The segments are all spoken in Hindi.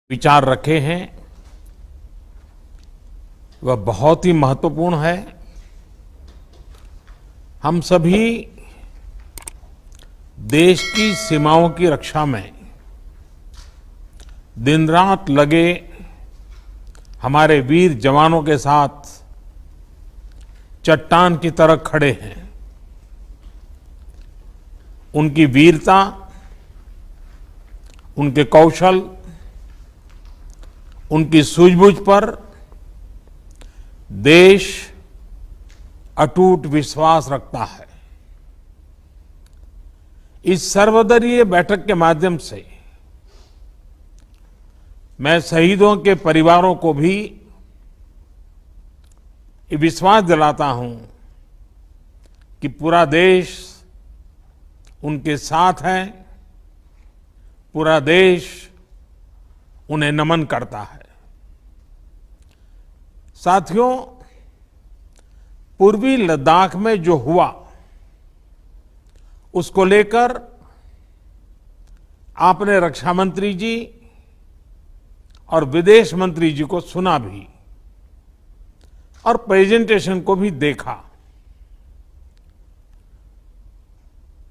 विचार रखे हैं वह बहुत ही महत्वपूर्ण है। हम सभी देश की सीमाओं की रक्षा में दिन रात लगे हमारे वीर जवानों के साथ चट्टान की तरह खड़े हैं। उनकी वीरता, उनके कौशल, उनकी सूझबूझ पर देश अटूट विश्वास रखता है। इस सर्वदलीय बैठक के माध्यम से मैं शहीदों के परिवारों को भी ये विश्वास दिलाता हूं कि पूरा देश उनके साथ है, पूरा देश उन्हें नमन करता है। साथियों, पूर्वी लद्दाख में जो हुआ उसको लेकर आपने रक्षा मंत्री जी और विदेश मंत्री जी को सुना भी और प्रेजेंटेशन को भी देखा।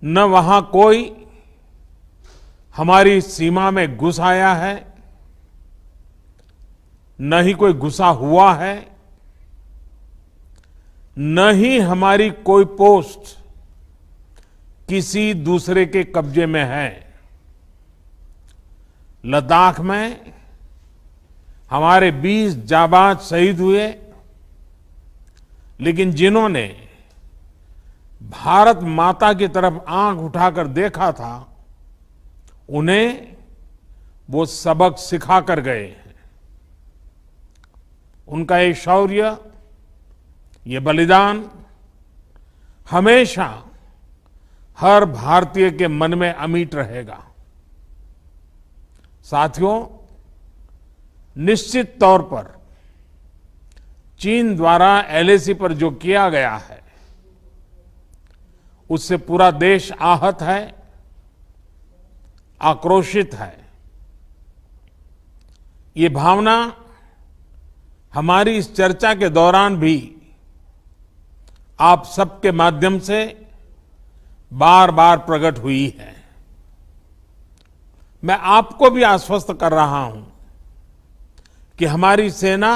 न वहां कोई हमारी सीमा में घुस आया है, न ही कोई घुसा हुआ है, न ही हमारी कोई पोस्ट किसी दूसरे के कब्जे में है। लद्दाख में हमारे 20 जाबाज शहीद हुए, लेकिन जिन्होंने भारत माता की तरफ आंख उठाकर देखा था, उन्हें वो सबक सिखा कर गए हैं। उनका ये शौर्य, ये बलिदान हमेशा हर भारतीय के मन में अमिट रहेगा। साथियों, निश्चित तौर पर चीन द्वारा एलएसी पर जो किया गया है उससे पूरा देश आहत है, आक्रोशित है। ये भावना हमारी इस चर्चा के दौरान भी आप सबके माध्यम से बार बार प्रकट हुई है। मैं आपको भी आश्वस्त कर रहा हूं कि हमारी सेना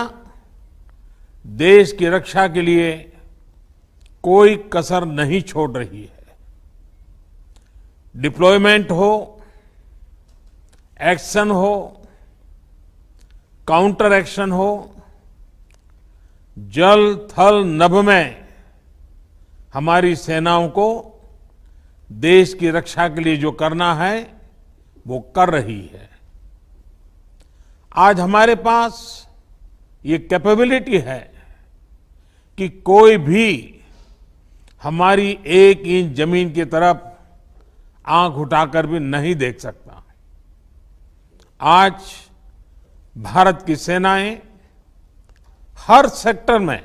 देश की रक्षा के लिए कोई कसर नहीं छोड़ रही है। डिप्लॉयमेंट हो, एक्शन हो, काउंटर एक्शन हो, जल थल नभ में हमारी सेनाओं को देश की रक्षा के लिए जो करना है वो कर रही है। आज हमारे पास ये कैपेबिलिटी है कि कोई भी हमारी 1 इंच जमीन की तरफ आंख उठाकर भी नहीं देख सकता। आज भारत की सेनाएं हर सेक्टर में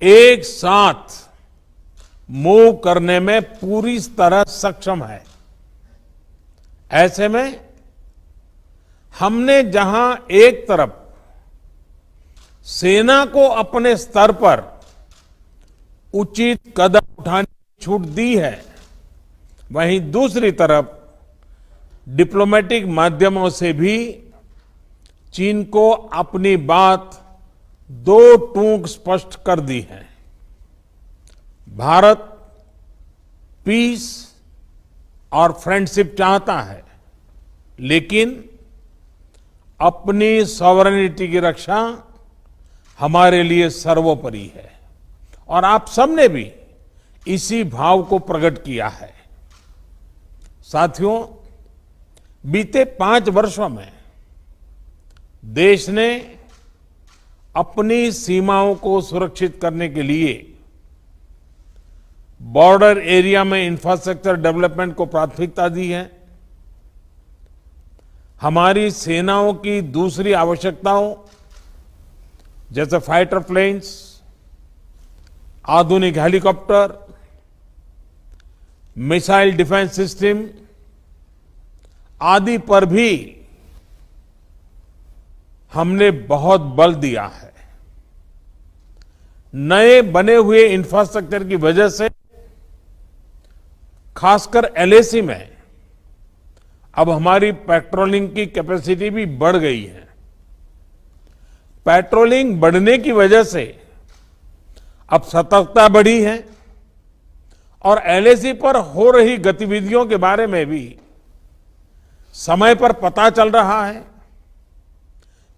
एक साथ मूव करने में पूरी तरह सक्षम है। ऐसे में हमने जहां एक तरफ सेना को अपने स्तर पर उचित कदम उठाने की छूट दी है, वहीं दूसरी तरफ डिप्लोमेटिक माध्यमों से भी चीन को अपनी बात दो टूक स्पष्ट कर दी है। भारत पीस और फ्रेंडशिप चाहता है, लेकिन अपनी सॉवरेनिटी की रक्षा हमारे लिए सर्वोपरि है और आप सबने भी इसी भाव को प्रकट किया है। साथियों, बीते 5 वर्षों में देश ने अपनी सीमाओं को सुरक्षित करने के लिए बॉर्डर एरिया में इंफ्रास्ट्रक्चर डेवलपमेंट को प्राथमिकता दी है। हमारी सेनाओं की दूसरी आवश्यकताओं जैसे फाइटर प्लेन्स, आधुनिक हेलीकॉप्टर, मिसाइल डिफेंस सिस्टम आदि पर भी हमने बहुत बल दिया है। नए बने हुए इंफ्रास्ट्रक्चर की वजह से खासकर एलएसी में अब हमारी पेट्रोलिंग की कैपेसिटी भी बढ़ गई है। पेट्रोलिंग बढ़ने की वजह से अब सतर्कता बढ़ी है और एलएसी पर हो रही गतिविधियों के बारे में भी समय पर पता चल रहा है।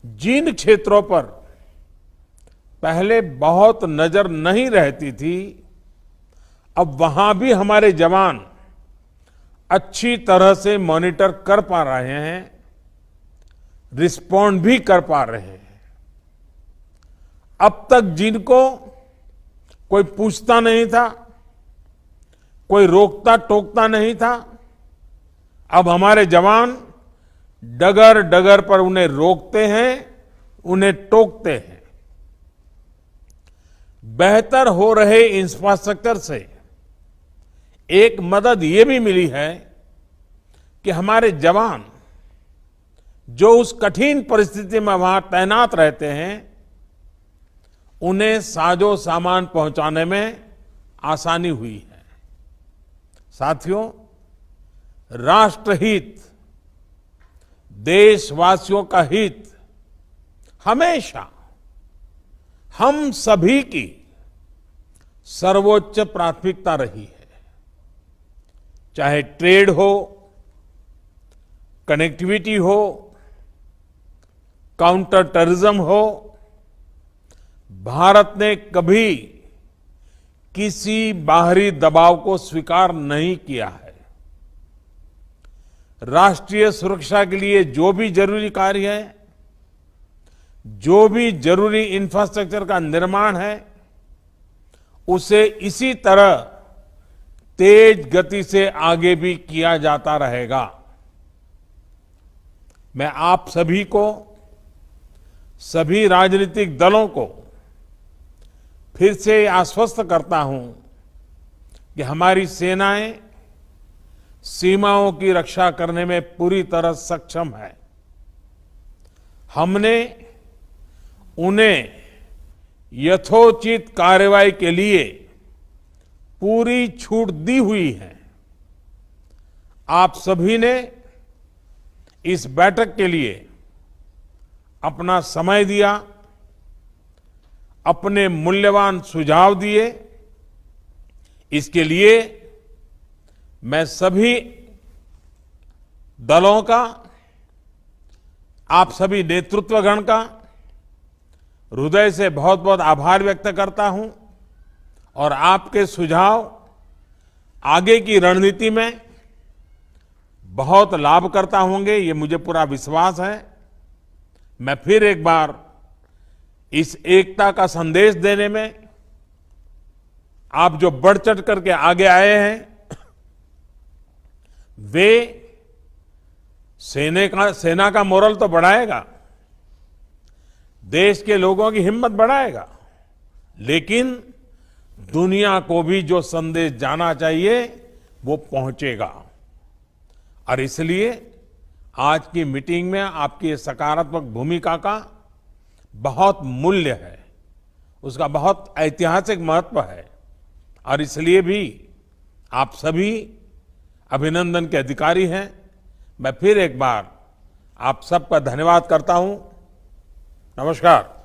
जिन क्षेत्रों पर पहले बहुत नजर नहीं रहती थी, अब वहां भी हमारे जवान अच्छी तरह से मॉनिटर कर पा रहे हैं, रिस्पॉन्ड भी कर पा रहे हैं। अब तक जिनको कोई पूछता नहीं था, कोई रोकता टोकता नहीं था, अब हमारे जवान डगर डगर पर उन्हें रोकते हैं, उन्हें टोकते हैं। बेहतर हो रहे इंफ्रास्ट्रक्चर से एक मदद ये भी मिली है कि हमारे जवान जो उस कठिन परिस्थिति में वहां तैनात रहते हैं, उन्हें साजो सामान पहुंचाने में आसानी हुई है। साथियों, राष्ट्रहित, देशवासियों का हित हमेशा हम सभी की सर्वोच्च प्राथमिकता रही है। चाहे ट्रेड हो, कनेक्टिविटी हो, काउंटर टेररिज्म हो, भारत ने कभी किसी बाहरी दबाव को स्वीकार नहीं किया है। राष्ट्रीय सुरक्षा के लिए जो भी जरूरी कार्य है, जो भी जरूरी इंफ्रास्ट्रक्चर का निर्माण है, उसे इसी तरह तेज गति से आगे भी किया जाता रहेगा। मैं आप सभी को, सभी राजनीतिक दलों को फिर से आश्वस्त करता हूं कि हमारी सेनाएं सीमाओं की रक्षा करने में पूरी तरह सक्षम है। हमने उन्हें यथोचित कार्रवाई के लिए पूरी छूट दी हुई है। आप सभी ने इस बैठक के लिए अपना समय दिया, अपने मूल्यवान सुझाव दिए। इसके लिए मैं सभी दलों का, आप सभी नेतृत्वगण का हृदय से बहुत बहुत आभार व्यक्त करता हूं और आपके सुझाव आगे की रणनीति में बहुत लाभकर्ता होंगे, ये मुझे पूरा विश्वास है। मैं फिर एक बार इस एकता का संदेश देने में आप जो बढ़ चढ़ करके आगे आए हैं, वे सेना का मोरल तो बढ़ाएगा, देश के लोगों की हिम्मत बढ़ाएगा, लेकिन दुनिया को भी जो संदेश जाना चाहिए वो पहुंचेगा। और इसलिए आज की मीटिंग में आपकी सकारात्मक भूमिका का बहुत मूल्य है, उसका बहुत ऐतिहासिक महत्व है। और इसलिए भी आप सभी अभिनंदन के अधिकारी हैं। मैं फिर एक बार आप सबका धन्यवाद करता हूं। नमस्कार।